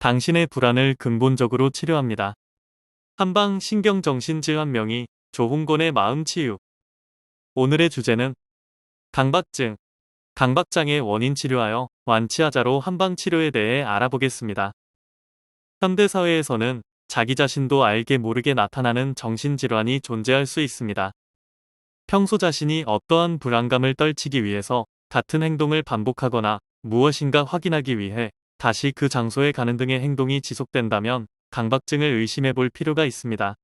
당신의 불안을 근본적으로 치료합니다. 한방 신경정신질환 명의 조홍곤의 마음치유. 오늘의 주제는 강박증, 강박장애 원인 치료하여 완치하자로 한방치료에 대해 알아보겠습니다. 현대사회에서는 자기 자신도 알게 모르게 나타나는 정신질환이 존재할 수 있습니다. 평소 자신이 어떠한 불안감을 떨치기 위해서 같은 행동을 반복하거나 무엇인가 확인하기 위해 다시 그 장소에 가는 등의 행동이 지속된다면 강박증을 의심해 볼 필요가 있습니다.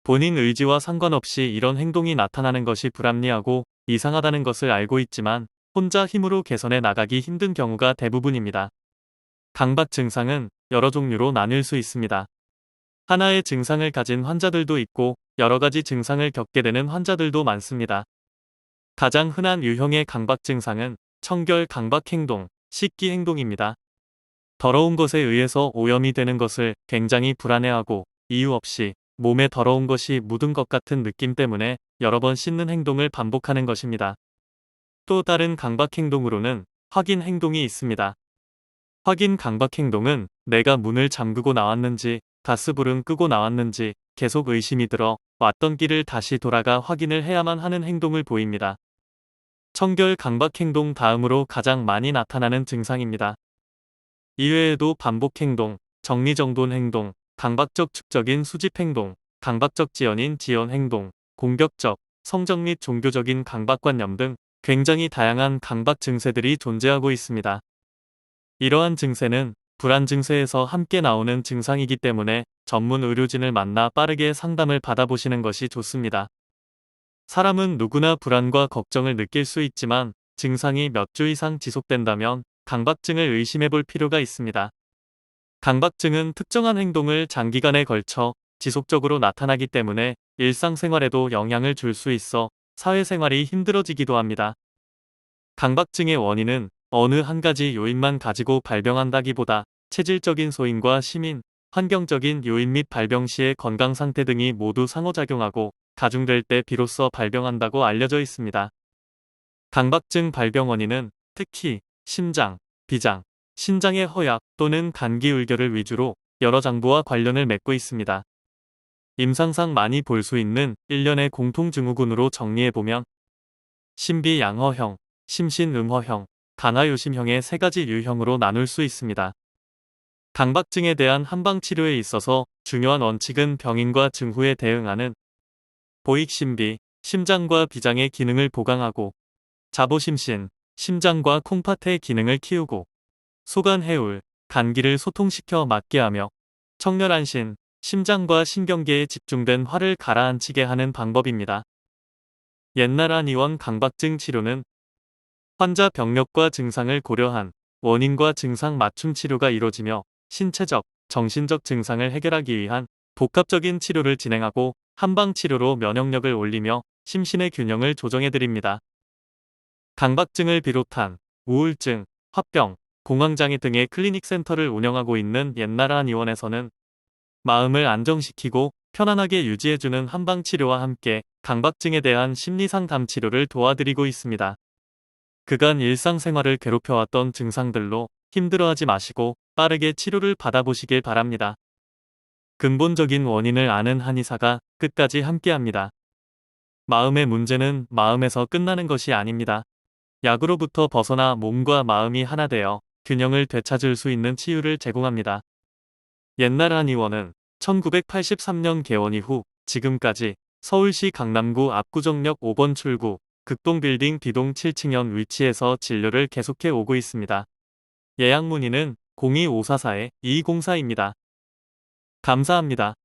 본인 의지와 상관없이 이런 행동이 나타나는 것이 불합리하고 이상하다는 것을 알고 있지만 혼자 힘으로 개선해 나가기 힘든 경우가 대부분입니다. 강박 증상은 여러 종류로 나뉠 수 있습니다. 하나의 증상을 가진 환자들도 있고 여러 가지 증상을 겪게 되는 환자들도 많습니다. 가장 흔한 유형의 강박 증상은 청결 강박 행동, 식기 행동입니다. 더러운 것에 의해서 오염이 되는 것을 굉장히 불안해하고 이유 없이 몸에 더러운 것이 묻은 것 같은 느낌 때문에 여러 번 씻는 행동을 반복하는 것입니다. 또 다른 강박 행동으로는 확인 행동이 있습니다. 확인 강박 행동은 내가 문을 잠그고 나왔는지 가스불은 끄고 나왔는지 계속 의심이 들어 왔던 길을 다시 돌아가 확인을 해야만 하는 행동을 보입니다. 청결 강박 행동 다음으로 가장 많이 나타나는 증상입니다. 이외에도 반복 행동, 정리정돈 행동, 강박적 축적인 수집 행동, 강박적 지연인 지연 행동, 공격적, 성적 및 종교적인 강박관념 등 굉장히 다양한 강박 증세들이 존재하고 있습니다. 이러한 증세는 불안 증세에서 함께 나오는 증상이기 때문에 전문 의료진을 만나 빠르게 상담을 받아보시는 것이 좋습니다. 사람은 누구나 불안과 걱정을 느낄 수 있지만 증상이 몇 주 이상 지속된다면 강박증을 의심해 볼 필요가 있습니다. 강박증은 특정한 행동을 장기간에 걸쳐 지속적으로 나타나기 때문에 일상생활에도 영향을 줄 수 있어 사회생활이 힘들어지기도 합니다. 강박증의 원인은 어느 한 가지 요인만 가지고 발병한다기보다 체질적인 소인과 심인, 환경적인 요인 및 발병 시의 건강 상태 등이 모두 상호작용하고 가중될 때 비로소 발병한다고 알려져 있습니다. 강박증 발병 원인은 특히 심장, 비장, 신장의 허약 또는 감기울결을 위주로 여러 장부와 관련을 맺고 있습니다. 임상상 많이 볼 수 있는 일련의 공통증후군으로 정리해보면 심비양허형, 심신음허형, 강하요심형의 세 가지 유형으로 나눌 수 있습니다. 강박증에 대한 한방치료에 있어서 중요한 원칙은 병인과 증후에 대응하는 보익심비, 심장과 비장의 기능을 보강하고 자보심신, 심장과 콩팥의 기능을 키우고 소간해울, 간기를 소통시켜 맞게 하며 청렬안신, 심장과 신경계에 집중된 화를 가라앉히게 하는 방법입니다. 옛날 한의원 강박증 치료는 환자 병력과 증상을 고려한 원인과 증상 맞춤 치료가 이루어지며 신체적, 정신적 증상을 해결하기 위한 복합적인 치료를 진행하고 한방치료로 면역력을 올리며 심신의 균형을 조정해드립니다. 강박증을 비롯한 우울증, 화병, 공황장애 등의 클리닉 센터를 운영하고 있는 옛날 한의원에서는 마음을 안정시키고 편안하게 유지해주는 한방치료와 함께 강박증에 대한 심리상담 치료를 도와드리고 있습니다. 그간 일상생활을 괴롭혀왔던 증상들로 힘들어하지 마시고 빠르게 치료를 받아보시길 바랍니다. 근본적인 원인을 아는 한의사가 끝까지 함께합니다. 마음의 문제는 마음에서 끝나는 것이 아닙니다. 약으로부터 벗어나 몸과 마음이 하나 되어 균형을 되찾을 수 있는 치유를 제공합니다. 옛날 한의원은 1983년 개원 이후 지금까지 서울시 강남구 압구정역 5번 출구 극동빌딩 B동 7층현 위치에서 진료를 계속해 오고 있습니다. 예약 문의는 02544-2204입니다. 감사합니다.